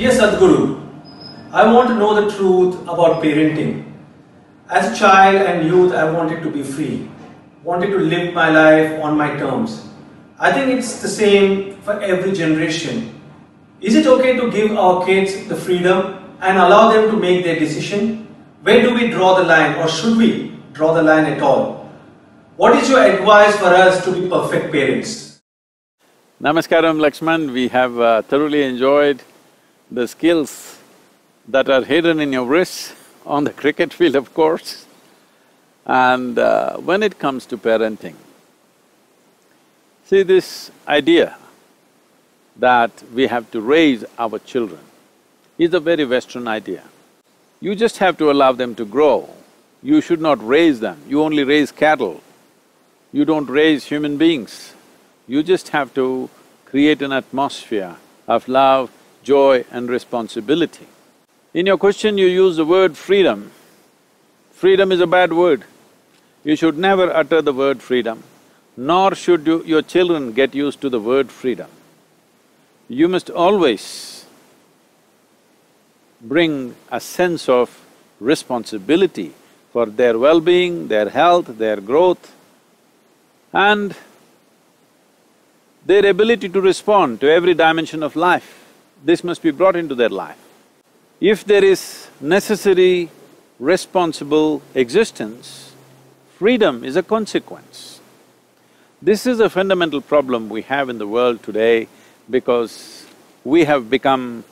Dear Sadhguru, I want to know the truth about parenting. As a child and youth, I wanted to be free, wanted to live my life on my terms. I think it's the same for every generation. Is it okay to give our kids the freedom and allow them to make their decision? Where do we draw the line, or should we draw the line at all? What is your advice for us to be perfect parents? Namaskaram Lakshman, we have thoroughly enjoyed the skills that are hidden in your wrists on the cricket field, of course. And when it comes to parenting, see, this idea that we have to raise our children is a very Western idea. You just have to allow them to grow. You should not raise them, you only raise cattle. You don't raise human beings. You just have to create an atmosphere of love, joy and responsibility. In your question, you use the word freedom. Freedom is a bad word. You should never utter the word freedom, nor should your children get used to the word freedom. You must always bring a sense of responsibility for their well-being, their health, their growth, and their ability to respond to every dimension of life. This must be brought into their life. If there is necessary, responsible existence, freedom is a consequence. This is a fundamental problem we have in the world today because we have become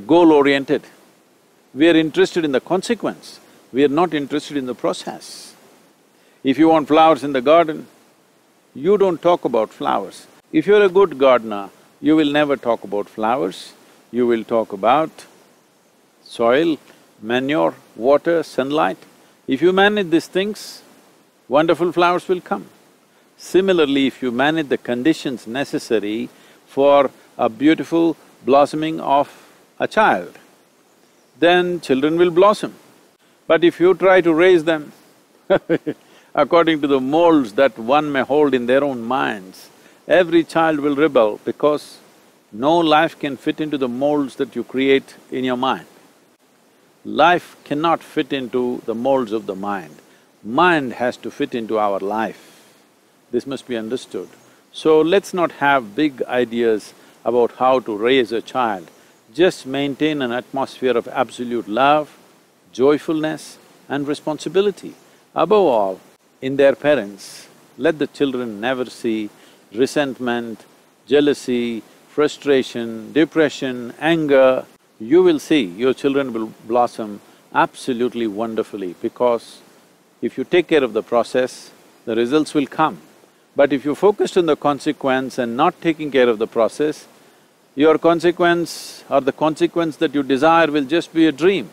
goal-oriented. We are interested in the consequence, we are not interested in the process. If you want flowers in the garden, you don't talk about flowers. If you're a good gardener, you will never talk about flowers, you will talk about soil, manure, water, sunlight. If you manage these things, wonderful flowers will come. Similarly, if you manage the conditions necessary for a beautiful blossoming of a child, then children will blossom. But if you try to raise them according to the molds that one may hold in their own minds, every child will rebel because no life can fit into the molds that you create in your mind. Life cannot fit into the molds of the mind. Mind has to fit into our life. This must be understood. So let's not have big ideas about how to raise a child. Just maintain an atmosphere of absolute love, joyfulness and responsibility. Above all, in their parents, let the children never see resentment, jealousy, frustration, depression, anger. You will see your children will blossom absolutely wonderfully because if you take care of the process, the results will come. But if you focus on the consequence and not taking care of the process, your consequence or the consequence that you desire will just be a dream.